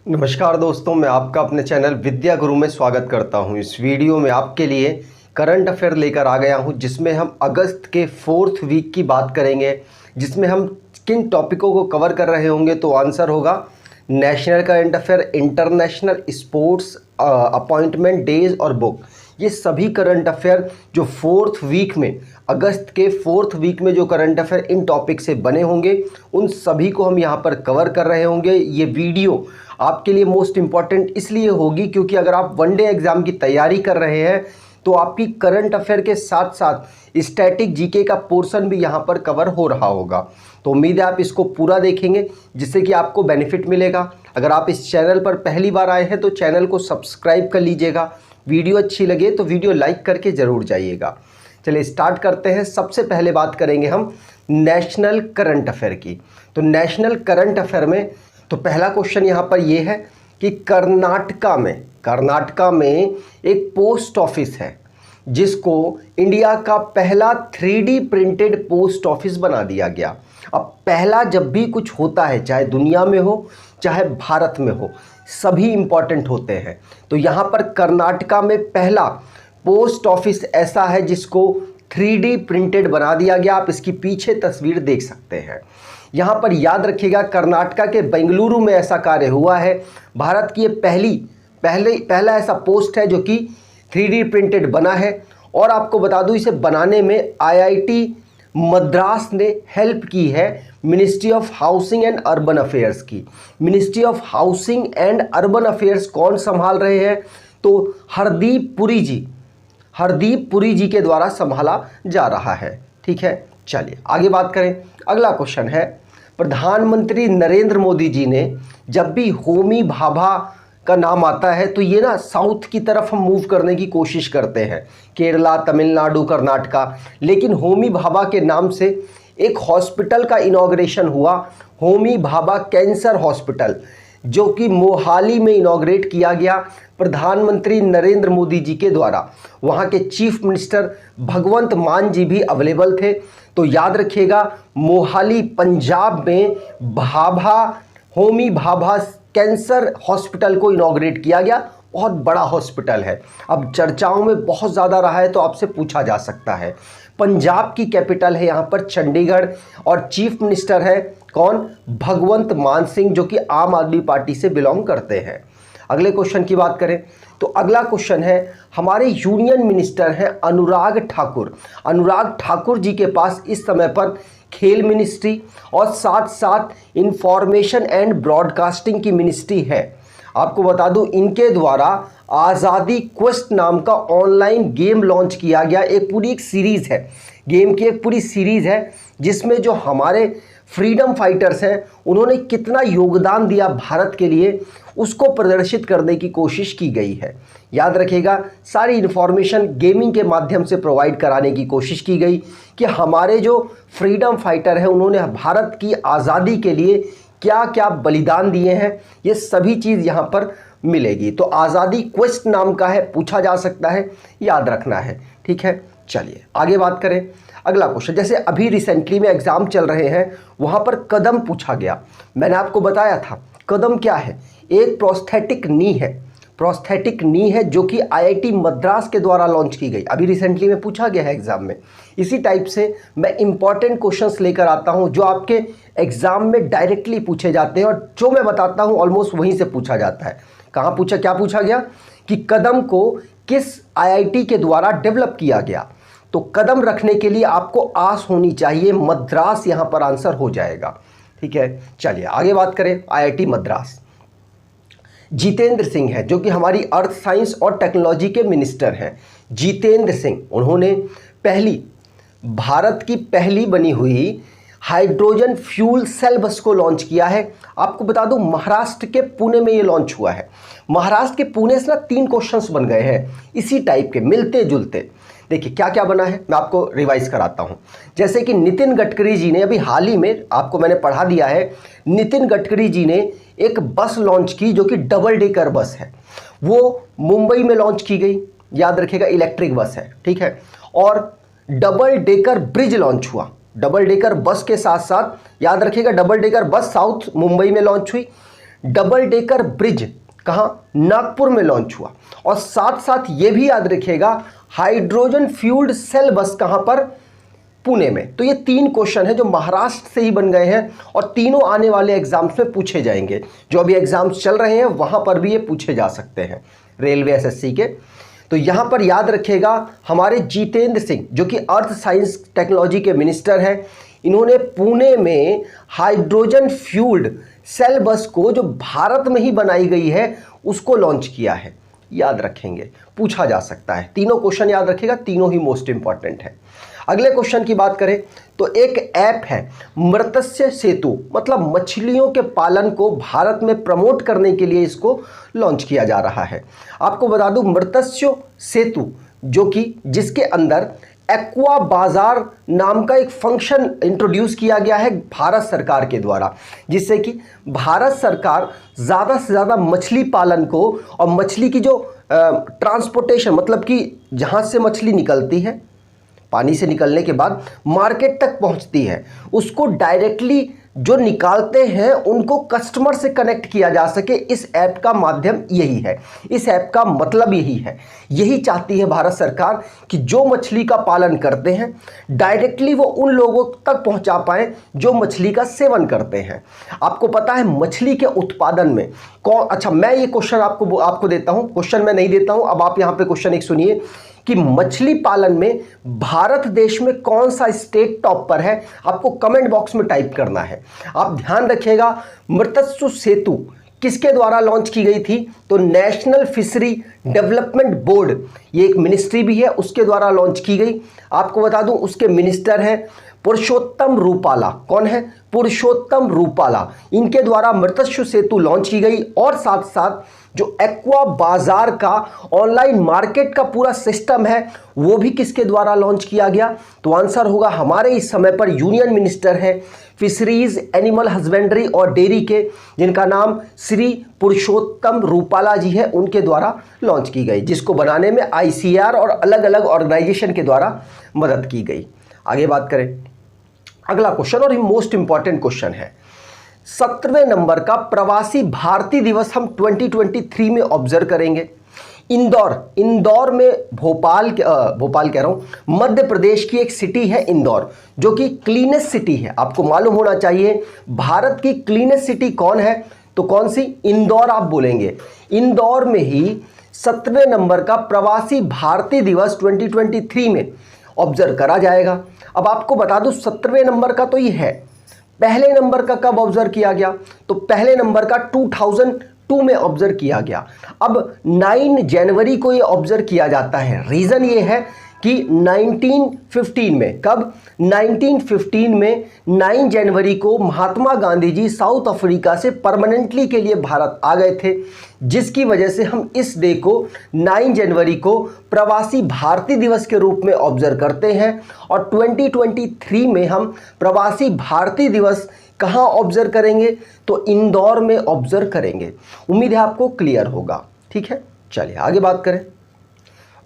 नमस्कार दोस्तों, मैं आपका अपने चैनल विद्या गुरु में स्वागत करता हूं। इस वीडियो में आपके लिए करंट अफेयर लेकर आ गया हूं, जिसमें हम अगस्त के 4th वीक की बात करेंगे, जिसमें हम किन टॉपिकों को कवर कर रहे होंगे। तो आंसर होगा national current affair, international sports, appointment days और बुक। ये सभी करंट अफेयर जो 4th वीक में, अगस्त के 4th वीक में जो करंट अफेयर इन टॉपिक से बने होंगे, उन सभी को हम यहाँ पर कवर कर रहे होंगे। ये वीडियो आपके लिए मोस्ट इम्पॉर्टेंट इसलिए होगी क्योंकि अगर आप वनडे एग्ज़ाम की तैयारी कर रहे हैं तो आपकी करंट अफेयर के साथ साथ स्टैटिक जीके का पोर्शन भी यहाँ पर कवर हो रहा होगा। तो उम्मीद है आप इसको पूरा देखेंगे, जिससे कि आपको बेनिफिट मिलेगा। अगर आप इस चैनल पर पहली बार आए हैं तो चैनल को सब्सक्राइब कर लीजिएगा। वीडियो अच्छी लगे तो वीडियो लाइक करके ज़रूर जाइएगा। चलिए स्टार्ट करते हैं। सबसे पहले बात करेंगे हम नेशनल करंट अफेयर की। तो नेशनल करंट अफेयर में तो पहला क्वेश्चन यहाँ पर ये है कि कर्नाटका में एक पोस्ट ऑफिस है जिसको इंडिया का पहला 3D प्रिंटेड पोस्ट ऑफिस बना दिया गया। अब पहला जब भी कुछ होता है, चाहे दुनिया में हो चाहे भारत में हो, सभी इंपॉर्टेंट होते हैं। तो यहाँ पर कर्नाटका में पहला पोस्ट ऑफिस ऐसा है जिसको 3D प्रिंटेड बना दिया गया। आप इसकी पीछे तस्वीर देख सकते हैं। यहाँ पर याद रखिएगा, कर्नाटका के बेंगलुरु में ऐसा कार्य हुआ है। भारत की ये पहला ऐसा पोस्ट है जो कि 3D प्रिंटेड बना है। और आपको बता दूं, इसे बनाने में IIT मद्रास ने हेल्प की है ministry of housing and urban affairs की। Ministry of housing and urban affairs कौन संभाल रहे हैं? तो हरदीप पुरी जी के द्वारा संभाला जा रहा है। ठीक है, चलिए आगे बात करें। अगला क्वेश्चन है, प्रधानमंत्री नरेंद्र मोदी जी ने जब भी होमी भाभा का नाम आता है तो ये ना साउथ की तरफ हम मूव करने की कोशिश करते हैं, केरला, तमिलनाडु, कर्नाटका। लेकिन होमी भाभा के नाम से एक हॉस्पिटल का इनॉग्रेशन हुआ, होमी भाभा कैंसर हॉस्पिटल, जो कि मोहाली में इनॉग्रेट किया गया प्रधानमंत्री नरेंद्र मोदी जी के द्वारा। वहाँ के चीफ मिनिस्टर भगवंत मान जी भी अवेलेबल थे। तो याद रखिएगा, मोहाली पंजाब में होमी भाभा कैंसर हॉस्पिटल को इनॉग्रेट किया गया। बहुत बड़ा हॉस्पिटल है, अब चर्चाओं में बहुत ज़्यादा रहा है तो आपसे पूछा जा सकता है। पंजाब की कैपिटल है यहाँ पर चंडीगढ़, और चीफ मिनिस्टर है कौन? भगवंत मान सिंह, जो कि आम आदमी पार्टी से बिलोंग करते हैं। अगले क्वेश्चन की बात करें तो अगला क्वेश्चन है, हमारे यूनियन मिनिस्टर हैं अनुराग ठाकुर जी के पास इस समय पर खेल मिनिस्ट्री और साथ साथ इंफॉर्मेशन एंड ब्रॉडकास्टिंग की मिनिस्ट्री है। आपको बता दूं, इनके द्वारा आज़ादी क्वेस्ट नाम का ऑनलाइन गेम लॉन्च किया गया। एक सीरीज़ है, गेम की एक पूरी सीरीज़ है जिसमें जो हमारे फ्रीडम फाइटर्स हैं उन्होंने कितना योगदान दिया भारत के लिए, उसको प्रदर्शित करने की कोशिश की गई है। याद रखिएगा, सारी इन्फॉर्मेशन गेमिंग के माध्यम से प्रोवाइड कराने की कोशिश की गई कि हमारे जो फ्रीडम फाइटर हैं उन्होंने भारत की आज़ादी के लिए क्या क्या बलिदान दिए हैं, ये सभी चीज़ यहाँ पर मिलेगी। तो आज़ादी क्वेस्ट नाम का है, पूछा जा सकता है, याद रखना है। ठीक है, चलिए आगे बात करें। अगला क्वेश्चन, जैसे अभी रिसेंटली में एग्ज़ाम चल रहे हैं, वहाँ पर कदम पूछा गया। मैंने आपको बताया था कदम क्या है, एक प्रोस्थेटिक नी है जो कि IIT मद्रास के द्वारा लॉन्च की गई। अभी रिसेंटली में पूछा गया है एग्ज़ाम में। इसी टाइप से मैं इंपॉर्टेंट क्वेश्चंस लेकर आता हूं जो आपके एग्ज़ाम में डायरेक्टली पूछे जाते हैं, और जो मैं बताता हूं ऑलमोस्ट वहीं से पूछा जाता है। क्या पूछा गया कि कदम को किस IIT के द्वारा डेवलप किया गया? तो कदम रखने के लिए आपको आस होनी चाहिए, मद्रास यहाँ पर आंसर हो जाएगा। ठीक है, चलिए आगे बात करें। IIT मद्रास, जितेंद्र सिंह है जो कि हमारी अर्थ साइंस और टेक्नोलॉजी के मिनिस्टर हैं। जितेंद्र सिंह, उन्होंने भारत की पहली बनी हुई हाइड्रोजन फ्यूल सेल बस को लॉन्च किया है। आपको बता दूं, महाराष्ट्र के पुणे में ये लॉन्च हुआ है। महाराष्ट्र के पुणे से ना 3 क्वेश्चंस बन गए हैं इसी टाइप के, मिलते जुलते। देखिए क्या क्या बना है, मैं आपको रिवाइज कराता हूं। जैसे कि नितिन गडकरी जी ने अभी हाल ही में, आपको मैंने पढ़ा दिया है, नितिन गडकरी जी ने एक बस लॉन्च की जो कि डबल डेकर बस है। वो मुंबई में लॉन्च की गई, याद रखिएगा, इलेक्ट्रिक बस है। ठीक है, और डबल डेकर ब्रिज लॉन्च हुआ। डबल डेकर बस के साथ साथ याद रखिएगा, double decker bus south Mumbai में लॉन्च हुई, डबल डेकर ब्रिज कहाँ, नागपुर में लॉन्च हुआ। और साथ साथ ये भी याद रखिएगा हाइड्रोजन फ्यूल्ड सेल बस कहाँ पर, पुणे में। तो ये 3 क्वेश्चन है जो महाराष्ट्र से ही बन गए हैं और तीनों आने वाले एग्जाम्स में पूछे जाएंगे। जो अभी एग्जाम्स चल रहे हैं वहां पर भी ये पूछे जा सकते हैं रेलवे एसएससी के। तो यहां पर याद रखिएगा हमारे जितेंद्र सिंह जो कि अर्थ साइंस टेक्नोलॉजी के मिनिस्टर हैं, इन्होंने पुणे में हाइड्रोजन फ्यूल्ड सेल बस को जो भारत में ही बनाई गई है उसको लॉन्च किया है। याद रखेंगे, पूछा जा सकता है। तीनों क्वेश्चन याद रखिएगा, तीनों ही मोस्ट इंपॉर्टेंट है। अगले क्वेश्चन की बात करें तो एक ऐप है मत्स्य सेतु, मतलब मछलियों के पालन को भारत में प्रमोट करने के लिए इसको लॉन्च किया जा रहा है। आपको बता दूं मत्स्य सेतु जो कि जिसके अंदर एक्वा बाजार नाम का एक फंक्शन इंट्रोड्यूस किया गया है भारत सरकार के द्वारा, जिससे कि भारत सरकार ज़्यादा से ज़्यादा मछली पालन को और मछली की जो ट्रांसपोर्टेशन, मतलब कि जहाँ से मछली निकलती है पानी से निकलने के बाद मार्केट तक पहुंचती है, उसको डायरेक्टली जो निकालते हैं उनको कस्टमर से कनेक्ट किया जा सके। इस ऐप का माध्यम यही है, इस ऐप का मतलब यही है। यही चाहती है भारत सरकार कि जो मछली का पालन करते हैं डायरेक्टली वो उन लोगों तक पहुंचा पाए जो मछली का सेवन करते हैं। आपको पता है मछली के उत्पादन में कौन, अच्छा मैं ये क्वेश्चन आपको देता हूं, क्वेश्चन मैं नहीं देता हूं, अब आप यहां पे क्वेश्चन एक सुनिए कि मछली पालन में भारत देश में कौन सा स्टेट टॉप पर है, आपको कमेंट बॉक्स में टाइप करना है। आप ध्यान रखिएगा मत्स्य सेतु किसके द्वारा लॉन्च की गई थी, तो नेशनल फिशरी डेवलपमेंट बोर्ड, ये एक मिनिस्ट्री भी है, उसके द्वारा लॉन्च की गई। आपको बता दूं उसके मिनिस्टर हैं पुरुषोत्तम रूपाला। कौन है, पुरुषोत्तम रूपाला। इनके द्वारा मत्स्य सेतु लॉन्च की गई और साथ साथ जो एक्वा बाजार का ऑनलाइन मार्केट का पूरा सिस्टम है वो भी किसके द्वारा लॉन्च किया गया, तो आंसर होगा हमारे इस समय पर यूनियन मिनिस्टर है फिशरीज, एनिमल हस्बेंड्री और डेयरी के, जिनका नाम श्री पुरुषोत्तम रूपाला जी है, उनके द्वारा लॉन्च की गई, जिसको बनाने में आईसीआर और अलग अलग ऑर्गेनाइजेशन के द्वारा मदद की गई। आगे बात करें, अगला क्वेश्चन और मोस्ट इंपॉर्टेंट क्वेश्चन है 17वें नंबर का प्रवासी भारतीय दिवस हम 2023 में ऑब्जर्व करेंगे। इंदौर में भोपाल कह रहा हूं, मध्य प्रदेश की एक सिटी है इंदौर, जो कि क्लीनेस्ट सिटी है। आपको मालूम होना चाहिए भारत की क्लीनेस्ट सिटी कौन है, तो कौन सी, इंदौर आप बोलेंगे। इंदौर में ही 17वें नंबर का प्रवासी भारतीय दिवस 2023 में ऑब्जर्व करा जाएगा। अब आपको बता दूं 17वें नंबर का तो ये है, पहले नंबर का कब ऑब्जर्व किया गया, तो पहले नंबर का 2002 में ऑब्जर्व किया गया। अब 9 जनवरी को ये ऑब्जर्व किया जाता है। रीज़न ये है कि 1915 में, कब, 1915 में 9 जनवरी को महात्मा गांधी जी साउथ अफ्रीका से परमानेंटली के लिए भारत आ गए थे, जिसकी वजह से हम इस डे को 9 जनवरी को प्रवासी भारतीय दिवस के रूप में ऑब्जर्व करते हैं। और 2023 में हम प्रवासी भारतीय दिवस कहाँ ऑब्जर्व करेंगे, तो इंदौर में ऑब्जर्व करेंगे। उम्मीद है आपको क्लियर होगा, ठीक है। चलिए आगे बात करें।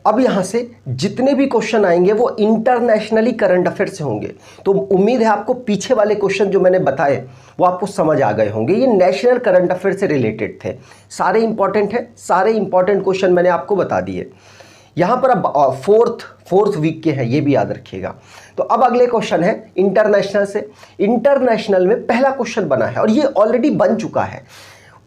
अब यहाँ से जितने भी क्वेश्चन आएंगे वो इंटरनेशनली करंट अफेयर से होंगे, तो उम्मीद है आपको पीछे वाले क्वेश्चन जो मैंने बताए वो आपको समझ आ गए होंगे। ये नेशनल करंट अफेयर से रिलेटेड थे, सारे इंपॉर्टेंट हैं, सारे इंपॉर्टेंट क्वेश्चन मैंने आपको बता दिए। यहाँ पर अब फोर्थ वीक के हैं, ये भी याद रखिएगा। तो अब अगले क्वेश्चन है इंटरनेशनल से। इंटरनेशनल में पहला क्वेश्चन बना है और ये ऑलरेडी बन चुका है,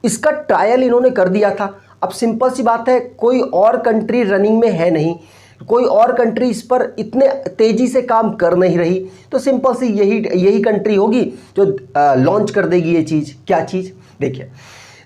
इसका ट्रायल इन्होंने कर दिया था। अब सिंपल सी बात है, कोई और कंट्री रनिंग में है नहीं, कोई और कंट्री इस पर इतने तेज़ी से काम कर नहीं रही, तो सिंपल सी यही कंट्री होगी जो लॉन्च कर देगी ये चीज़। क्या चीज़, देखिए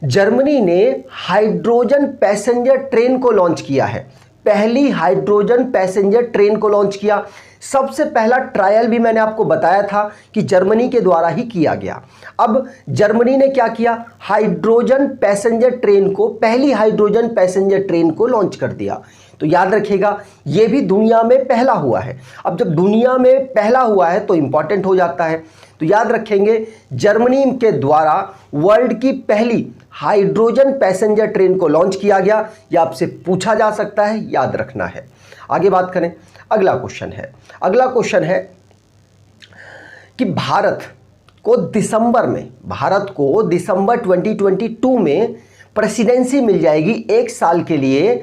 जर्मनी ने हाइड्रोजन पैसेंजर ट्रेन को लॉन्च किया है, पहली हाइड्रोजन पैसेंजर ट्रेन को लॉन्च किया। सबसे पहला ट्रायल भी मैंने आपको बताया था कि जर्मनी के द्वारा ही किया गया। अब जर्मनी ने क्या किया, हाइड्रोजन पैसेंजर ट्रेन को, पहली हाइड्रोजन पैसेंजर ट्रेन को लॉन्च कर दिया। तो याद रखिएगा ये भी दुनिया में पहला हुआ है। अब जब दुनिया में पहला हुआ है तो इंपॉर्टेंट हो जाता है, तो याद रखेंगे जर्मनी के द्वारा वर्ल्ड की पहली हाइड्रोजन पैसेंजर ट्रेन को लॉन्च किया गया। यह आपसे पूछा जा सकता है, याद रखना है। आगे बात करें, अगला क्वेश्चन है कि भारत को दिसंबर में, भारत को दिसंबर 2022 में प्रेसिडेंसी मिल जाएगी 1 साल के लिए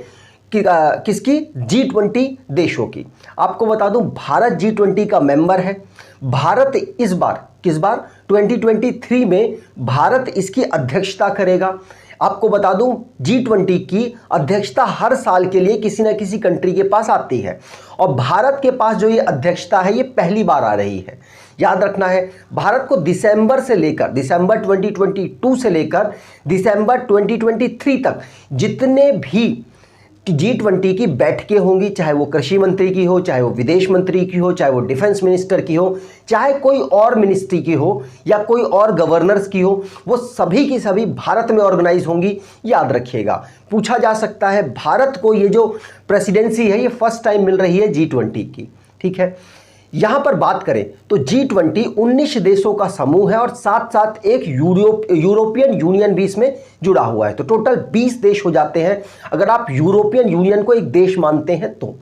किसकी? G20 देशों की। आपको बता दूं भारत G20 का मेंबर है। भारत इस बार, किस बार? 2023 में भारत इसकी अध्यक्षता करेगा। आपको बता दूं G20 की अध्यक्षता हर साल के लिए किसी ना किसी कंट्री के पास आती है और भारत के पास जो ये अध्यक्षता है ये पहली बार आ रही है। याद रखना है भारत को दिसंबर 2022 से लेकर दिसंबर 2023 तक जितने भी G20 की बैठकें होंगी, चाहे वो कृषि मंत्री की हो, चाहे वो विदेश मंत्री की हो, चाहे वो डिफेंस मिनिस्टर की हो, चाहे कोई और मिनिस्ट्री की हो या कोई और गवर्नर्स की हो, वो सभी की सभी भारत में ऑर्गेनाइज होंगी। याद रखिएगा, पूछा जा सकता है भारत को ये जो प्रेसिडेंसी है ये फर्स्ट टाइम मिल रही है G20 की। ठीक है, यहां पर बात करें तो G20 19 देशों का समूह है और साथ साथ एक यूरोपियन यूनियन भी इसमें जुड़ा हुआ है। तो टोटल 20 देश हो जाते हैं अगर आप यूरोपियन यूनियन को एक देश मानते हैं तो।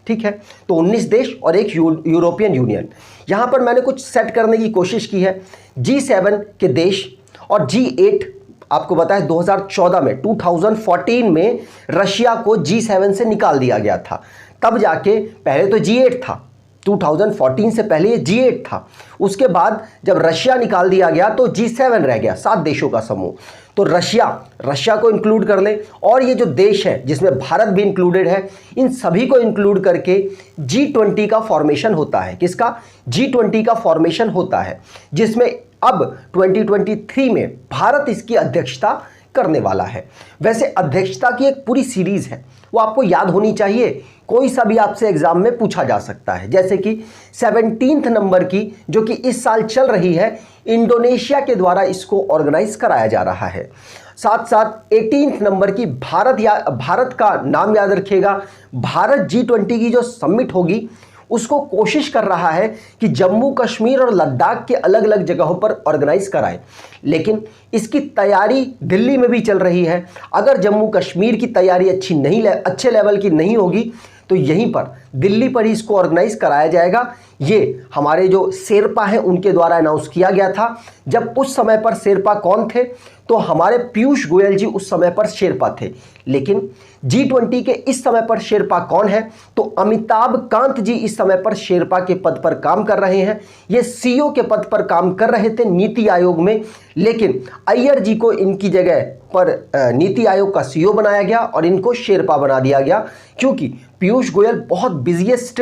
ठीक है, तो 19 देश और एक यूरोपियन यूनियन। यहां पर मैंने कुछ सेट करने की कोशिश की है। G7 के देश और G8, आपको पता है 2014 में रशिया को G7 से निकाल दिया गया था। तब जाके, पहले तो G8 था, 2014 से पहले ये G8 था। उसके बाद जब रशिया निकाल दिया गया तो G7 रह गया, 7 देशों का समूह। तो रशिया को इंक्लूड कर ले और ये जो देश है जिसमें भारत भी इंक्लूडेड है, इन सभी को इंक्लूड करके G20 का फॉर्मेशन होता है। किसका? G20 का फॉर्मेशन होता है, जिसमें अब 2023 में भारत इसकी अध्यक्षता करने वाला है। वैसे अध्यक्षता की एक पूरी सीरीज है, वो आपको याद होनी चाहिए, कोई सा भी आपसे एग्जाम में पूछा जा सकता है। जैसे कि 17 नंबर की जो कि इस साल चल रही है, इंडोनेशिया के द्वारा इसको ऑर्गेनाइज कराया जा रहा है। साथ साथ 18 नंबर की भारत का नाम याद रखिएगा, भारत G20 की जो समिट होगी उसको कोशिश कर रहा है कि जम्मू कश्मीर और लद्दाख के अलग अलग जगहों पर ऑर्गेनाइज कराए, लेकिन इसकी तैयारी दिल्ली में भी चल रही है। अगर जम्मू कश्मीर की तैयारी अच्छे लेवल की नहीं होगी तो यहीं पर दिल्ली पर ही इसको ऑर्गेनाइज कराया जाएगा। ये हमारे जो शेरपा हैं उनके द्वारा अनाउंस किया गया था। जब उस समय पर शेरपा कौन थे? तो हमारे पीयूष गोयल जी उस समय पर शेरपा थे। लेकिन G20 के इस समय पर शेरपा कौन है? तो अमिताभ कांत जी इस समय पर शेरपा के पद पर काम कर रहे हैं। ये सीईओ के पद पर काम कर रहे थे नीति आयोग में, लेकिन अय्यर जी को इनकी जगह पर नीति आयोग का सीईओ बनाया गया और इनको शेरपा बना दिया गया, क्योंकि पीयूष गोयल बहुत बिजिएस्ट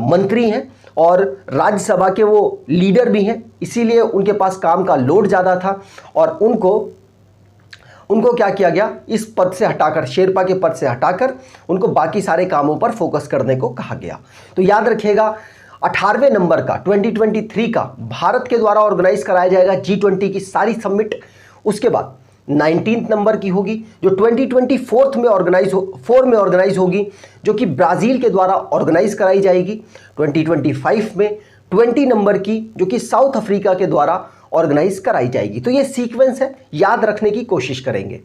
मंत्री हैं और राज्यसभा के वो लीडर भी हैं, इसीलिए उनके पास काम का लोड ज़्यादा था और उनको क्या किया गया, इस पद से हटाकर, शेरपा के पद से हटाकर उनको बाकी सारे कामों पर फोकस करने को कहा गया। तो याद रखिएगा 18वें नंबर का 2023 का भारत के द्वारा ऑर्गेनाइज कराया जाएगा G20 की सारी समिट। उसके बाद 19 नंबर की होगी जो 2024 में ऑर्गेनाइज होगी, जो कि ब्राज़ील के द्वारा ऑर्गेनाइज कराई जाएगी। 2025 में 20 नंबर की जो कि साउथ अफ्रीका के द्वारा ऑर्गेनाइज कराई जाएगी। तो ये सीक्वेंस है, याद रखने की कोशिश करेंगे।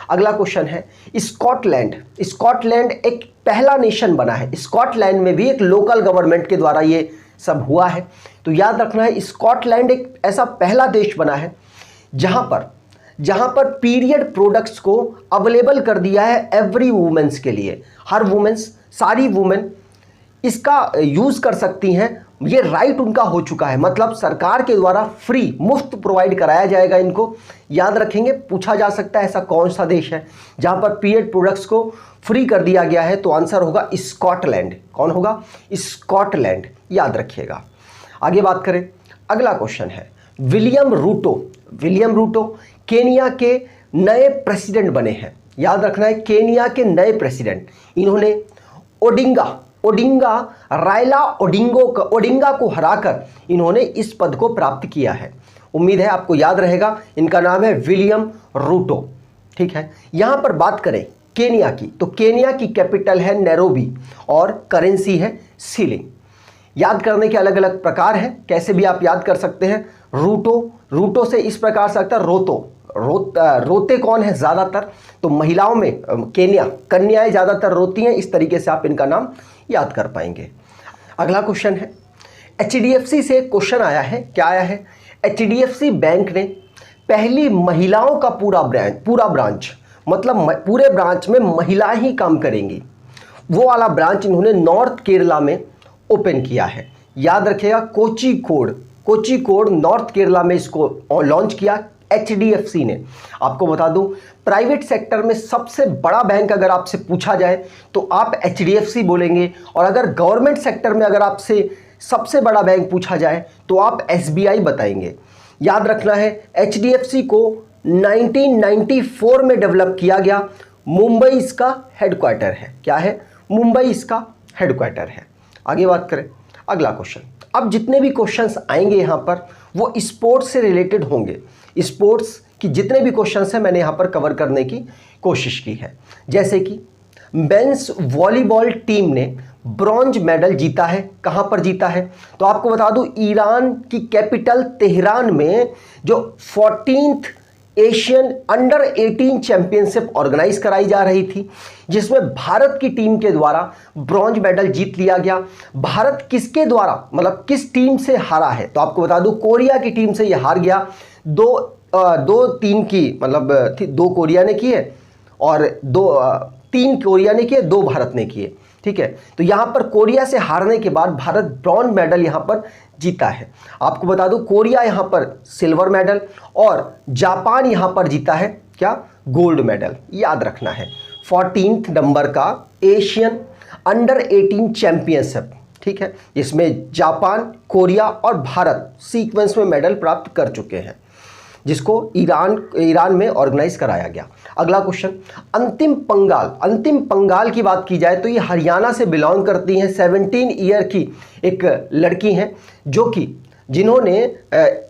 अगला क्वेश्चन है स्कॉटलैंड एक पहला नेशन बना है। स्कॉटलैंड में भी एक लोकल गवर्नमेंट के द्वारा ये सब हुआ है। तो याद रखना है स्कॉटलैंड एक ऐसा पहला देश बना है जहां पर पीरियड प्रोडक्ट्स को अवेलेबल कर दिया है एवरी वुमेन्स के लिए। हर वुमेन्स, सारी वुमेन इसका यूज़ कर सकती हैं, ये राइट उनका हो चुका है। मतलब सरकार के द्वारा फ्री, मुफ्त प्रोवाइड कराया जाएगा इनको। याद रखेंगे, पूछा जा सकता है ऐसा कौन सा देश है जहां पर पीरियड प्रोडक्ट्स को फ्री कर दिया गया है? तो आंसर होगा स्कॉटलैंड। कौन होगा? स्कॉटलैंड, याद रखिएगा। आगे बात करें, अगला क्वेश्चन है विलियम रूटो केनिया के नए प्रेसिडेंट बने हैं। याद रखना है केनिया के नए प्रेसिडेंट, इन्होंने रायला ओडिंगा को हराकर इन्होंने इस पद को प्राप्त किया है। उम्मीद है आपको याद रहेगा, इनका नाम है विलियम रूटो। ठीक है, यहां पर बात करें केनिया की, तो केनिया की कैपिटल है नैरोबी और करेंसी है शिलिंग। याद करने के अलग अलग प्रकार हैं, कैसे भी आप याद कर सकते हैं। रूटो से इस प्रकार से लगता है रोते कौन है ज़्यादातर? तो महिलाओं में कन्याएं ज़्यादातर रोती हैं। इस तरीके से आप इनका नाम याद कर पाएंगे। अगला क्वेश्चन है HDFC से क्वेश्चन आया है। क्या आया है? HDFC बैंक ने पहली महिलाओं का पूरा ब्रांच, मतलब पूरे ब्रांच में महिलाएं ही काम करेंगी, वो वाला ब्रांच इन्होंने नॉर्थ केरला में ओपन किया है। याद रखिएगा, कोझिकोड नॉर्थ केरला में इसको लॉन्च किया HDFC ने। आपको बता दूं, प्राइवेट सेक्टर में सबसे बड़ा बैंक अगर आपसे पूछा जाए तो आप HDFC बोलेंगे, और अगर गवर्नमेंट सेक्टर में अगर आपसे सबसे बड़ा बैंक पूछा जाए तो आप SBI बताएंगे। याद रखना है, HDFC को 1994 में डेवलप किया गया। मुंबई इसका हेडक्वार्टर है। क्या है? मुंबई इसका हेडक्वार्टर है। आगे बात करें, अगला क्वेश्चन। अब जितने भी क्वेश्चंस आएंगे यहाँ पर वो स्पोर्ट्स से रिलेटेड होंगे। स्पोर्ट्स की जितने भी क्वेश्चंस हैं मैंने यहाँ पर कवर करने की कोशिश की है। जैसे कि मेंस वॉलीबॉल टीम ने ब्रॉन्ज मेडल जीता है। कहाँ पर जीता है? तो आपको बता दूं, ईरान की कैपिटल तेहरान में जो 14th Asian under 18 championship organise कराई जा रही थी, जिसमें भारत की टीम के द्वारा ब्रॉन्ज मेडल जीत लिया गया। भारत किसके द्वारा, मतलब किस टीम से हारा है? तो आपको बता दूं, कोरिया की टीम से यह हार गया। दो तीन की, मतलब 2 कोरिया ने किए और 3 कोरिया ने किए, 2 भारत ने किए। ठीक है, तो यहां पर कोरिया से हारने के बाद भारत ब्रॉन्ज मेडल यहां पर जीता है। आपको बता दूं, कोरिया यहां पर सिल्वर मेडल और जापान यहां पर जीता है क्या? Gold medal. याद रखना है, 14th नंबर का एशियन अंडर 18 चैंपियनशिप, ठीक है, इसमें जापान, कोरिया और भारत सीक्वेंस में मेडल प्राप्त कर चुके हैं, जिसको ईरान में ऑर्गेनाइज कराया गया। अगला क्वेश्चन, अंतिम पंगाल की बात की जाए तो ये हरियाणा से बिलोंग करती हैं। 17 ईयर की एक लड़की हैं जिन्होंने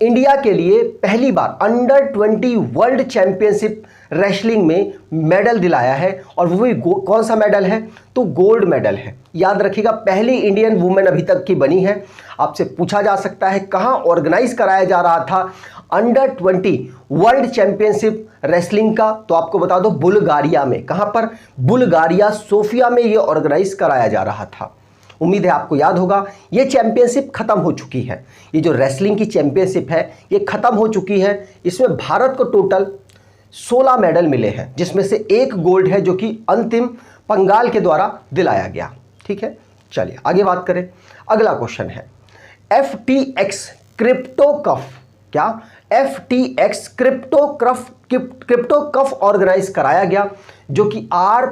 इंडिया के लिए पहली बार अंडर 20 वर्ल्ड चैंपियनशिप रेसलिंग में मेडल दिलाया है, और वो भी कौन सा मेडल है? तो गोल्ड मेडल है। याद रखिएगा, पहली इंडियन वुमेन अभी तक की बनी है। आपसे पूछा जा सकता है कहाँ ऑर्गेनाइज कराया जा रहा था अंडर 20 वर्ल्ड चैंपियनशिप रेसलिंग का? तो आपको बता दो, बुल्गारिया में। कहाँ पर? बुल्गारिया, सोफिया में ये ऑर्गेनाइज कराया जा रहा था। उम्मीद है आपको याद होगा। ये चैंपियनशिप खत्म हो चुकी है। ये जो रेसलिंग की चैंपियनशिप है ये खत्म हो चुकी है। इसमें भारत को टोटल 16 मेडल मिले हैं, जिसमें से 1 गोल्ड है जो कि अंतिम पंगाल के द्वारा दिलाया गया। ठीक है, चलिए आगे बात करें। अगला क्वेश्चन है, FTX क्रिप्टो कप। क्या? FTX क्रिप्टो कप ऑर्गेनाइज कराया गया, जो कि आर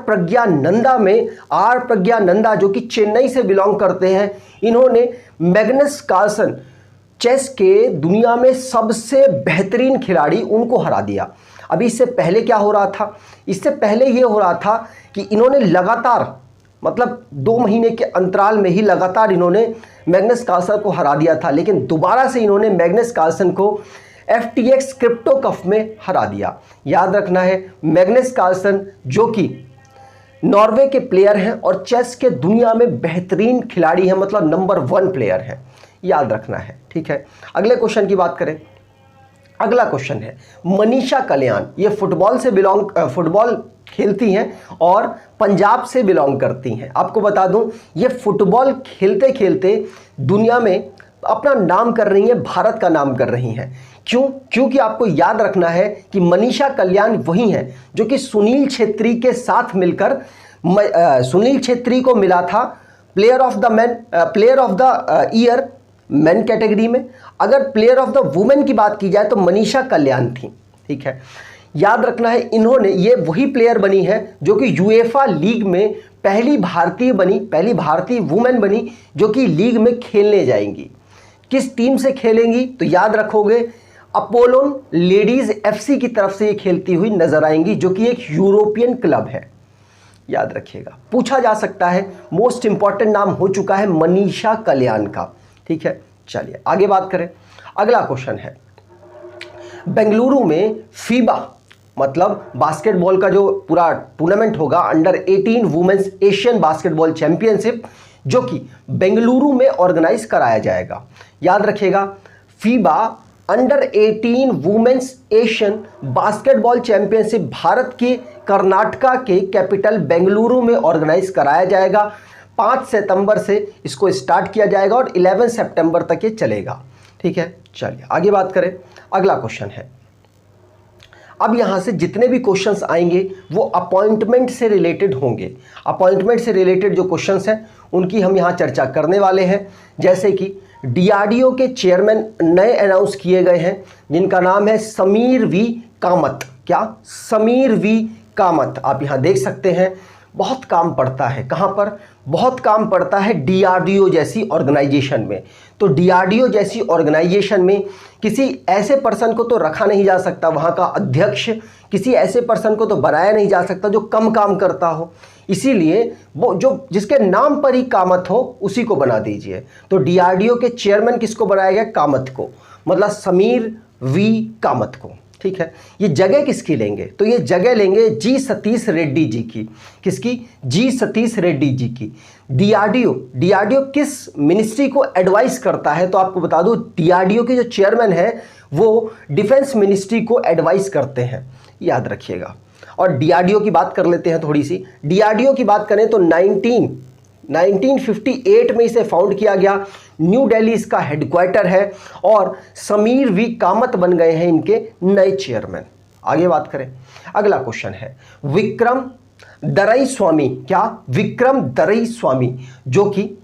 प्रज्ञानंदा जो कि चेन्नई से बिलोंग करते हैं, इन्होंने मैग्नस कार्लसन, चेस के दुनिया में सबसे बेहतरीन खिलाड़ी, उनको हरा दिया। अभी इससे पहले क्या हो रहा था? इससे पहले ये हो रहा था कि इन्होंने लगातार, मतलब 2 महीने के अंतराल में ही लगातार इन्होंने मैग्नस कार्लसन को हरा दिया था, लेकिन दोबारा से इन्होंने मैग्नस कार्लसन को FTX क्रिप्टो कप में हरा दिया। याद रखना है, मैग्नस कार्लसन जो कि नॉर्वे के प्लेयर हैं और चेस के दुनिया में बेहतरीन खिलाड़ी हैं, मतलब नंबर 1 प्लेयर हैं। याद रखना है। ठीक है, अगले क्वेश्चन की बात करें। अगला क्वेश्चन है, मनीषा कल्याण, ये फुटबॉल खेलती हैं और पंजाब से बिलोंग करती हैं। आपको बता दूं, ये फुटबॉल खेलते खेलते दुनिया में अपना नाम कर रही हैं, भारत का नाम कर रही हैं। क्यों? क्योंकि आपको याद रखना है कि मनीषा कल्याण वही हैं जो कि सुनील छेत्री के साथ मिलकर सुनील छेत्री को मिला था player of the year main category में। अगर प्लेयर ऑफ द वुमेन की बात की जाए तो मनीषा कल्याण थी। ठीक है, याद रखना है, ये वही प्लेयर बनी है जो कि यूएफा लीग में पहली भारतीय वुमेन बनी जो कि लीग में खेलने जाएंगी। किस टीम से खेलेंगी? तो याद रखोगे, अपोलोन लेडीज FC की तरफ से ये खेलती हुई नजर आएंगी, जो कि एक यूरोपियन क्लब है। याद रखिएगा, पूछा जा सकता है, मोस्ट इंपॉर्टेंट नाम हो चुका है मनीषा कल्याण का। ठीक है, चलिए आगे बात करें। अगला क्वेश्चन है, बेंगलुरु में फीबा, मतलब बास्केटबॉल का जो पूरा टूर्नामेंट होगा, under 18 women's Asian basketball championship, जो कि बेंगलुरु में ऑर्गेनाइज कराया जाएगा। याद रखिएगा, FIBA under 18 women's Asian basketball championship Bharat के कर्नाटका के कैपिटल बेंगलुरु में ऑर्गेनाइज कराया जाएगा। 5 सितंबर से इसको स्टार्ट किया जाएगा और 11 सितंबर तक ये चलेगा। ठीक ठीक है, चलिए आगे बात करें। अगला क्वेश्चन है, अब यहाँ से जितने भी क्वेश्चंस आएंगे वो अपॉइंटमेंट से रिलेटेड होंगे। अपॉइंटमेंट से रिलेटेड जो क्वेश्चंस हैं उनकी हम यहाँ चर्चा करने वाले हैं। जैसे कि डीआरडीओ के चेयरमैन नए अनाउंस किए गए हैं जिनका नाम है समीर वी कामत। क्या? समीर वी कामत। आप यहाँ देख सकते हैं, बहुत काम पड़ता है। कहाँ पर? बहुत काम पड़ता है डीआरडीओ जैसी ऑर्गेनाइजेशन में। तो डीआरडीओ जैसी ऑर्गेनाइजेशन में किसी ऐसे पर्सन को तो रखा नहीं जा सकता, वहाँ का अध्यक्ष, किसी ऐसे पर्सन को तो बनाया नहीं जा सकता जो कम काम करता हो। इसीलिए वो जो जिसके नाम पर ही कामत हो उसी को बना दीजिए। तो डीआरडीओ के चेयरमैन किसको बनाया गया? कामत को, मतलब समीर वी कामत को। ठीक है, ये जगह किसकी लेंगे? तो ये जगह लेंगे जी सतीश रेड्डी जी की। किसकी? जी सतीश रेड्डी जी की। डीआरडीओ किस मिनिस्ट्री को एडवाइस करता है? तो आपको बता दूं, डीआरडीओ के जो चेयरमैन है वो डिफेंस मिनिस्ट्री को एडवाइस करते हैं, याद रखिएगा। और डीआरडीओ की बात कर लेते हैं थोड़ी सी। डीआरडीओ की बात करें तो 1958 में इसे फाउंड किया गया। न्यू दिल्ली इसका हेडक्वार्टर है और समीर वी कामत बन गए हैं इनके नए चेयरमैन। आगे बात करें, अगला क्वेश्चन है विक्रम दरईस्वामी। क्या? विक्रम दरईस्वामी, जो कि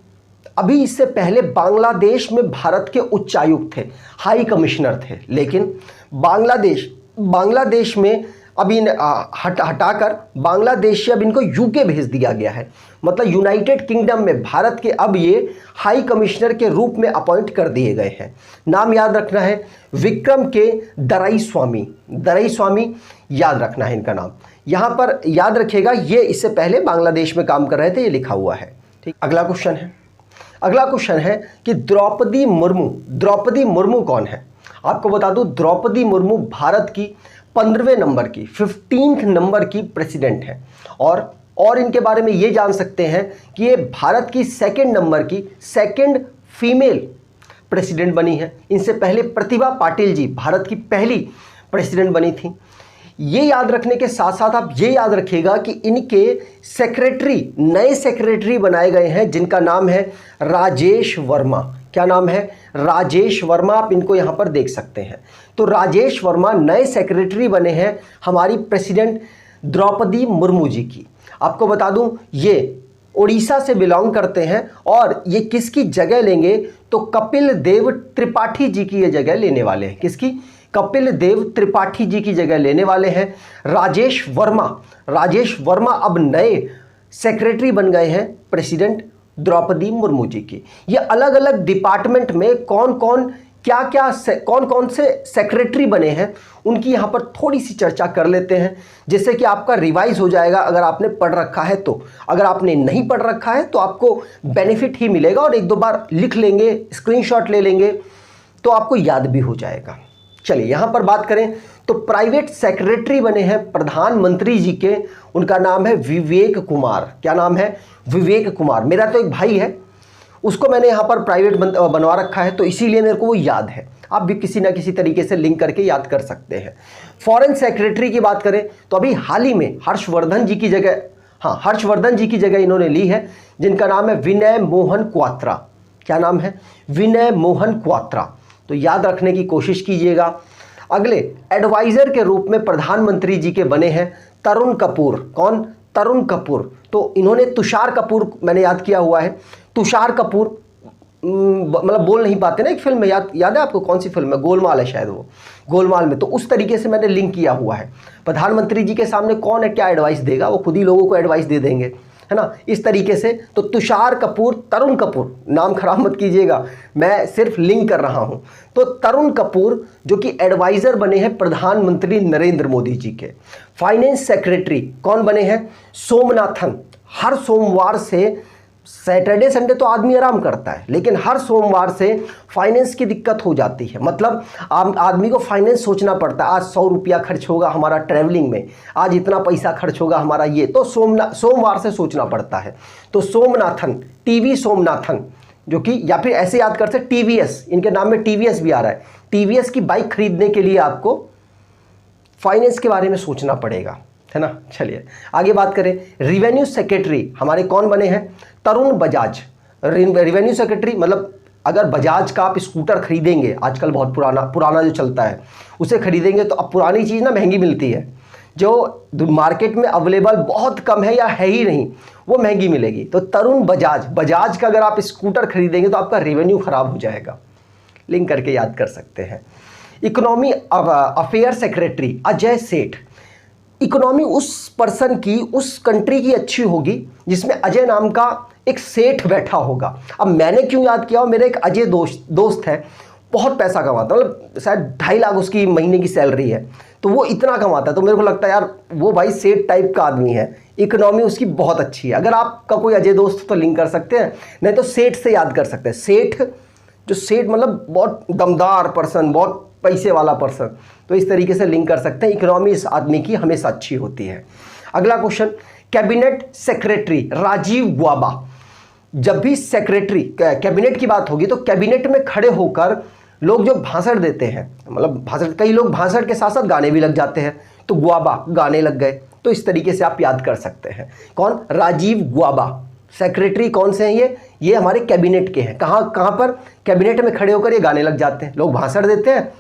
अभी इससे पहले बांग्लादेश में भारत के उच्चायुक्त थे, हाई कमिश्नर थे। लेकिन बांग्लादेश में अभी हटाकर बांग्लादेश से अब इनको यूके भेज दिया गया है, मतलब यूनाइटेड किंगडम में भारत के अब ये हाई कमिश्नर के रूप में अपॉइंट कर दिए गए हैं। नाम याद रखना है, विक्रम के दरईस्वामी। दरईस्वामी याद रखना है इनका नाम। यहाँ पर याद रखिएगा, ये इससे पहले बांग्लादेश में काम कर रहे थे, ये लिखा हुआ है। ठीक, अगला क्वेश्चन है कि द्रौपदी मुर्मू कौन है? आपको बता दूं, द्रौपदी मुर्मू भारत की 15वें नंबर की 15th नंबर की प्रेसिडेंट है। और इनके बारे में ये जान सकते हैं कि ये भारत की 2nd नंबर की 2nd फीमेल प्रेसिडेंट बनी है। इनसे पहले प्रतिभा पाटिल जी भारत की पहली प्रेसिडेंट बनी थी। ये याद रखने के साथ साथ आप ये याद रखिएगा कि इनके नए सेक्रेटरी बनाए गए हैं जिनका नाम है राजेश वर्मा। क्या नाम है? राजेश वर्मा। आप इनको यहाँ पर देख सकते हैं। तो राजेश वर्मा नए सेक्रेटरी बने हैं हमारी प्रेसिडेंट द्रौपदी मुर्मू जी की। आपको बता दूं, ये उड़ीसा से बिलोंग करते हैं और ये किसकी जगह लेंगे? तो कपिल देव त्रिपाठी जी की ये जगह लेने वाले हैं। किसकी? कपिल देव त्रिपाठी जी की जगह लेने वाले हैं राजेश वर्मा अब नए सेक्रेटरी बन गए हैं प्रेसिडेंट द्रौपदी मुर्मू जी की। ये अलग अलग डिपार्टमेंट में कौन कौन से सेक्रेटरी बने हैं उनकी यहाँ पर थोड़ी सी चर्चा कर लेते हैं, जिससे कि आपका रिवाइज हो जाएगा अगर आपने पढ़ रखा है तो। अगर आपने नहीं पढ़ रखा है तो आपको बेनिफिट ही मिलेगा, और 1-2 बार लिख लेंगे, स्क्रीनशॉट ले लेंगे तो आपको याद भी हो जाएगा। चलिए यहाँ पर बात करें तो प्राइवेट सेक्रेटरी बने हैं प्रधानमंत्री जी के, उनका नाम है विवेक कुमार। क्या नाम है? विवेक कुमार। मेरा तो एक भाई है, उसको मैंने यहाँ पर प्राइवेट बनवा रखा है, तो इसीलिए मेरे को वो याद है। आप भी किसी ना किसी तरीके से लिंक करके याद कर सकते हैं। फॉरेन सेक्रेटरी की बात करें तो अभी हाल ही में हर्षवर्धन जी की जगह इन्होंने ली है, जिनका नाम है विनय मोहन क्वात्रा। क्या नाम है? विनय मोहन क्वात्रा। तो याद रखने की कोशिश कीजिएगा। अगले एडवाइजर के रूप में प्रधानमंत्री जी के बने हैं तरुण कपूर। कौन? तरुण कपूर। तो इन्होंने तुषार कपूर, मैंने याद किया हुआ है, तुषार कपूर मतलब बोल नहीं पाते ना एक फिल्म में, याद है आपको? कौन सी फिल्म है? गोलमाल है शायद, वो गोलमाल में। तो उस तरीके से मैंने लिंक किया हुआ है। प्रधानमंत्री जी के सामने कौन है, क्या एडवाइस देगा? वो खुद ही लोगों को एडवाइस दे देंगे, है ना, इस तरीके से। तो तुषार कपूर, तरुण कपूर, नाम खराब मत कीजिएगा, मैं सिर्फ लिंक कर रहा हूं। तो तरुण कपूर जो कि एडवाइजर बने हैं प्रधानमंत्री नरेंद्र मोदी जी के। फाइनेंस सेक्रेटरी कौन बने हैं? सोमनाथन। हर सोमवार से, सैटरडे संडे तो आदमी आराम करता है, लेकिन हर सोमवार से फाइनेंस की दिक्कत हो जाती है। मतलब आदमी को फाइनेंस सोचना पड़ता है, आज 100 रुपया खर्च होगा हमारा ट्रैवलिंग में, आज इतना पैसा खर्च होगा हमारा ये, तो सोमवार से सोचना पड़ता है। तो सोमनाथन, टीवी सोमनाथन, जो कि या फिर ऐसे याद करते हैं टीवीएस, इनके नाम में टीवीएस भी आ रहा है। टीवीएस की बाइक खरीदने के लिए आपको फाइनेंस के बारे में सोचना पड़ेगा, है ना। चलिए आगे बात करें। रिवेन्यू सेक्रेटरी हमारे कौन बने हैं? तरुण बजाज। रिवेन्यू सेक्रेटरी मतलब अगर बजाज का आप स्कूटर खरीदेंगे, आजकल बहुत पुराना जो चलता है उसे खरीदेंगे, तो अब पुरानी चीज़ ना महंगी मिलती है, जो मार्केट में अवेलेबल बहुत कम है या है ही नहीं वो महंगी मिलेगी। तो तरुण बजाज का अगर आप स्कूटर खरीदेंगे तो आपका रेवेन्यू खराब हो जाएगा। लिंक करके याद कर सकते हैं। इकोनॉमी अफेयर सेक्रेटरी अजय सेठ। इकोनॉमी उस पर्सन की, उस कंट्री की अच्छी होगी जिसमें अजय नाम का एक सेठ बैठा होगा। अब मैंने क्यों याद किया, मेरा एक अजय दोस्त है, बहुत पैसा कमाता, मतलब शायद 2.5 लाख उसकी महीने की सैलरी है, तो वो इतना कमाता है, तो मेरे को लगता है यार वो भाई सेठ टाइप का आदमी है, इकोनॉमी उसकी बहुत अच्छी है। अगर आपका कोई अजय दोस्त तो लिंक कर सकते हैं, नहीं तो सेठ से याद कर सकते हैं। सेठ मतलब बहुत दमदार पर्सन, बहुत पैसे वाला पर्सन, तो इस तरीके से लिंक कर सकते हैं। इकोनॉमी इस आदमी की हमेशा अच्छी होती है। अगला question, cabinet secretary Rajiv Gauba. जब भी सेक्रेटरी कैबिनेट की बात होगी तो कैबिनेट में खड़े होकर लोग जो भाषण देते हैं, मतलब भाषण, कई लोग भाषण के साथ साथ गाने भी लग जाते हैं, तो गौबा गाने लग गए, तो इस तरीके से आप याद कर सकते हैं। कौन? राजीव गौबा। सेक्रेटरी कौन से हैं ये हमारे कैबिनेट के हैं। कहाँ पर? कैबिनेट में खड़े होकर ये गाने लग जाते हैं। लोग भाषण देते हैं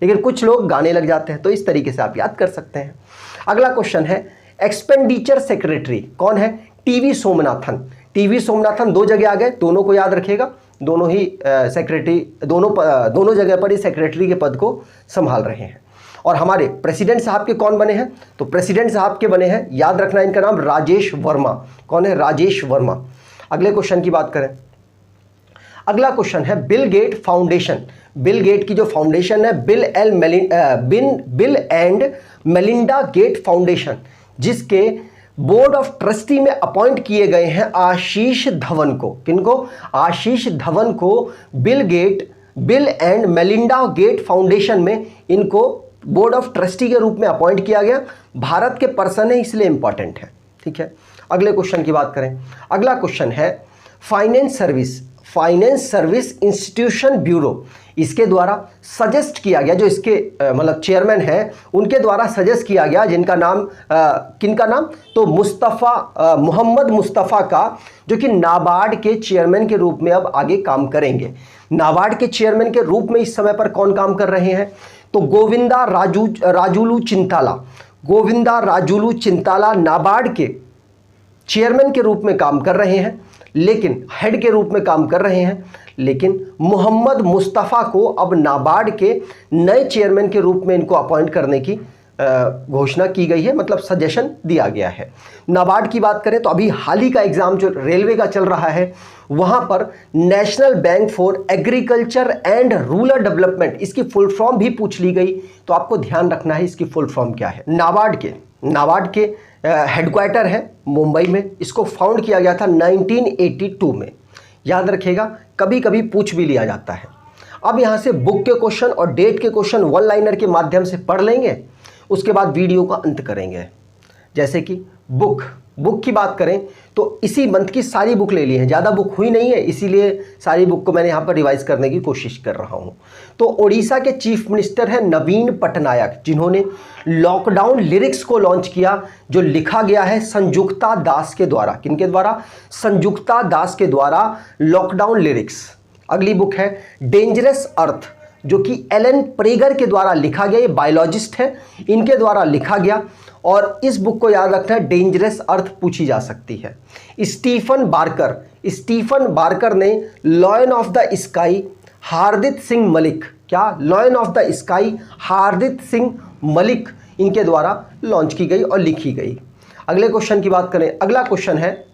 लेकिन कुछ लोग गाने लग जाते हैं, तो इस तरीके से आप याद कर सकते हैं। अगला क्वेश्चन है, एक्सपेंडिचर सेक्रेटरी कौन है? टीवी सोमनाथन। टीवी सोमनाथन 2 जगह आ गए, दोनों को याद रखिएगा, दोनों ही सेक्रेटरी, दोनों जगह पर ही सेक्रेटरी के पद को संभाल रहे हैं। और हमारे प्रेसिडेंट साहब के कौन बने हैं? तो प्रेसिडेंट साहब के बने हैं, याद रखना इनका नाम, राजेश वर्मा। कौन है? राजेश वर्मा। अगले क्वेश्चन की बात करें, अगला क्वेश्चन है Bill Gate foundation. Bill Gate की जो फाउंडेशन है, Bill and Melinda Gate foundation, जिसके बोर्ड ऑफ ट्रस्टी में अपॉइंट किए गए हैं आशीष धवन को। किनको? आशीष धवन को Bill and Melinda Gate foundation में इनको बोर्ड ऑफ ट्रस्टी के रूप में अपॉइंट किया गया। भारत के पर्सन है इसलिए इंपॉर्टेंट है। ठीक है, अगले क्वेश्चन की बात करें। अगला क्वेश्चन है फाइनेंस सर्विस इंस्टीट्यूशन ब्यूरो। इसके द्वारा सजेस्ट किया गया, जो इसके मतलब चेयरमैन हैं उनके द्वारा सजेस्ट किया गया, जिनका नाम किनका नाम? तो मोहम्मद मुस्तफ़ा का, जो कि नाबार्ड के चेयरमैन के रूप में अब आगे काम करेंगे। नाबार्ड के चेयरमैन के रूप में इस समय पर कौन काम कर रहे हैं? तो गोविंदा राजुलू चिंताला नाबार्ड के चेयरमैन के रूप में काम कर रहे हैं, लेकिन हेड के रूप में काम कर रहे हैं। लेकिन मोहम्मद मुस्तफ़ा को अब नाबार्ड के नए चेयरमैन के रूप में इनको अपॉइंट करने की घोषणा की गई है, मतलब सजेशन दिया गया है। नाबार्ड की बात करें तो अभी हाल ही का एग्जाम जो रेलवे का चल रहा है, वहां पर national bank for agriculture and rural development, इसकी फुल फॉर्म भी पूछ ली गई, तो आपको ध्यान रखना है इसकी फुल फॉर्म क्या है। नाबार्ड के हेडक्वार्टर है मुंबई में। इसको फाउंड किया गया था 1982 में, याद रखिएगा, कभी कभी पूछ भी लिया जाता है। अब यहाँ से बुक के क्वेश्चन और डेट के क्वेश्चन वन लाइनर के माध्यम से पढ़ लेंगे, उसके बाद वीडियो का अंत करेंगे। जैसे कि बुक की बात करें तो इसी मंथ की सारी बुक ले ली है, ज़्यादा बुक हुई नहीं है, इसीलिए सारी बुक को मैंने यहाँ पर रिवाइज करने की कोशिश कर रहा हूँ। तो उड़ीसा के चीफ मिनिस्टर हैं नवीन पटनायक, जिन्होंने लॉकडाउन लिरिक्स को लॉन्च किया, जो लिखा गया है संजुक्ता दास के द्वारा। किनके द्वारा? संजुक्ता दास के द्वारा लॉकडाउन लिरिक्स। अगली बुक है डेंजरस अर्थ, जो कि एलन प्रेगर के द्वारा लिखा गया, ये बायोलॉजिस्ट है, इनके द्वारा लिखा गया। और इस बुक को याद रखना है, डेंजरस अर्थ पूछी जा सकती है। स्टीफन बार्कर ने lion of the sky Hardit Singh Malik, क्या? Lion of the sky Hardit Singh Malik इनके द्वारा लॉन्च की गई और लिखी गई। अगले क्वेश्चन की बात करें, अगला क्वेश्चन है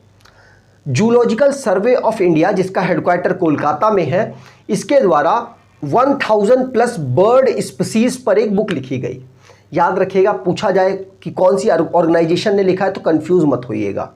जूलॉजिकल सर्वे ऑफ इंडिया, जिसका हेडक्वार्टर कोलकाता में है, इसके द्वारा 1000+ बर्ड स्पीसीज पर एक बुक लिखी गई। याद रखिएगा, पूछा जाए कि कौन सी ऑर्गेनाइजेशन ने लिखा है तो कंफ्यूज मत होइएगा।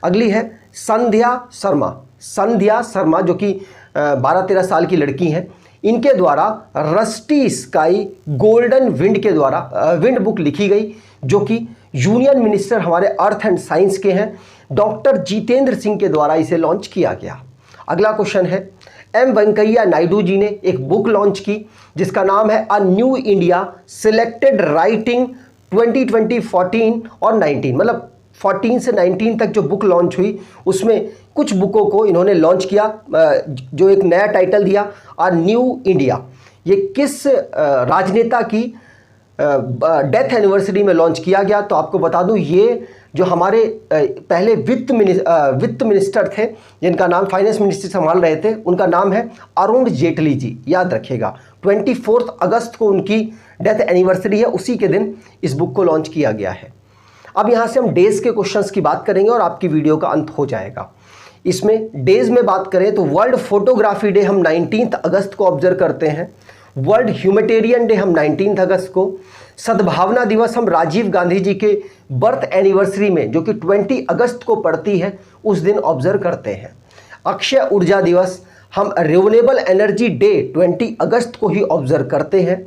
अगली है संध्या शर्मा, जो कि 12-13 साल की लड़की हैं, इनके द्वारा रस्टी स्काई गोल्डन विंड के द्वारा विंड बुक लिखी गई, जो कि यूनियन मिनिस्टर हमारे अर्थ एंड साइंस के हैं, डॉक्टर जितेंद्र सिंह के द्वारा इसे लॉन्च किया गया। अगला क्वेश्चन है एम वेंकैया नायडू जी ने एक बुक लॉन्च की, जिसका नाम है a new India selected writing 2020, 14 और 19, मतलब 14 से 19 तक जो बुक लॉन्च हुई उसमें कुछ बुकों को इन्होंने लॉन्च किया, जो एक नया टाइटल दिया अ न्यू इंडिया। ये किस राजनेता की डेथ एनिवर्सरी में लॉन्च किया गया? तो आपको बता दूं, ये जो हमारे पहले वित्त मिनिस्टर थे, जिनका नाम फाइनेंस मिनिस्ट्री संभाल रहे थे, उनका नाम है अरुण जेटली जी। याद रखिएगा, 24 अगस्त को उनकी डेथ एनिवर्सरी है, उसी के दिन इस बुक को लॉन्च किया गया है। अब यहाँ से हम डेज के क्वेश्चंस की बात करेंगे और आपकी वीडियो का अंत हो जाएगा। इसमें डेज में बात करें तो वर्ल्ड फोटोग्राफी डे हम 19 अगस्त को ऑब्जर्व करते हैं। वर्ल्ड ह्यूमैनिटेरियन डे हम 19 अगस्त को। सद्भावना दिवस हम राजीव गांधी जी के बर्थ एनिवर्सरी में, जो कि 20 अगस्त को पड़ती है, उस दिन ऑब्जर्व करते हैं। अक्षय ऊर्जा दिवस हम रिन्यूएबल एनर्जी डे 20 अगस्त को ही ऑब्जर्व करते हैं।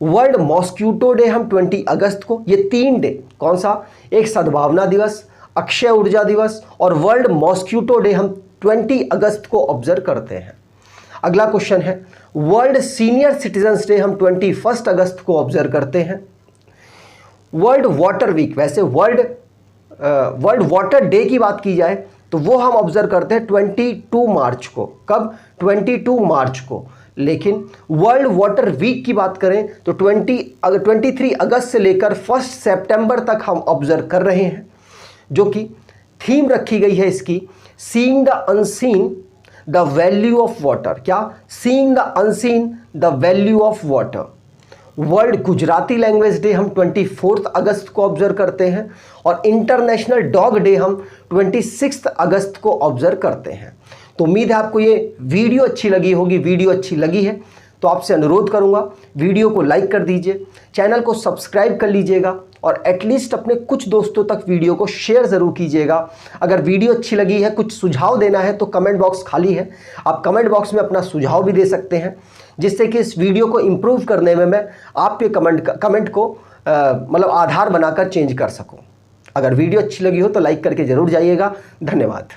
वर्ल्ड मॉस्क्यूटो डे हम 20 अगस्त को, ये 3 डे, कौन सा, एक सद्भावना दिवस, अक्षय ऊर्जा दिवस और वर्ल्ड मॉस्क्यूटो डे हम 20 अगस्त को ऑब्जर्व करते हैं। अगला क्वेश्चन है वर्ल्ड सीनियर सिटीजन्स डे हम 21 अगस्त को ऑब्जर्व करते हैं। वर्ल्ड वाटर वीक, वैसे वर्ल्ड वाटर डे की बात की जाए तो वो हम ऑब्जर्व करते हैं 22 मार्च को। कब? 22 मार्च को। लेकिन वर्ल्ड वाटर वीक की बात करें तो 23 अगस्त से लेकर 1 सितंबर तक हम ऑब्जर्व कर रहे हैं, जो कि थीम रखी गई है इसकी, seeing the unseen the value of water. क्या? Seeing the unseen the value of water. World Gujarati language day हम 24 अगस्त को ऑब्जर्व करते हैं और इंटरनेशनल डॉग डे हम 26 अगस्त को ऑब्जर्व करते हैं। तो उम्मीद है आपको ये वीडियो अच्छी लगी होगी। वीडियो अच्छी लगी है तो आपसे अनुरोध करूंगा, वीडियो को लाइक कर दीजिए, चैनल को सब्सक्राइब कर लीजिएगा और एटलीस्ट अपने कुछ दोस्तों तक वीडियो को शेयर ज़रूर कीजिएगा। अगर वीडियो अच्छी लगी है, कुछ सुझाव देना है तो कमेंट बॉक्स खाली है, आप कमेंट बॉक्स में अपना सुझाव भी दे सकते हैं, जिससे कि इस वीडियो को इम्प्रूव करने में मैं आपके कमेंट को मतलब आधार बनाकर चेंज कर सकूँ। अगर वीडियो अच्छी लगी हो तो लाइक करके ज़रूर जाइएगा। धन्यवाद।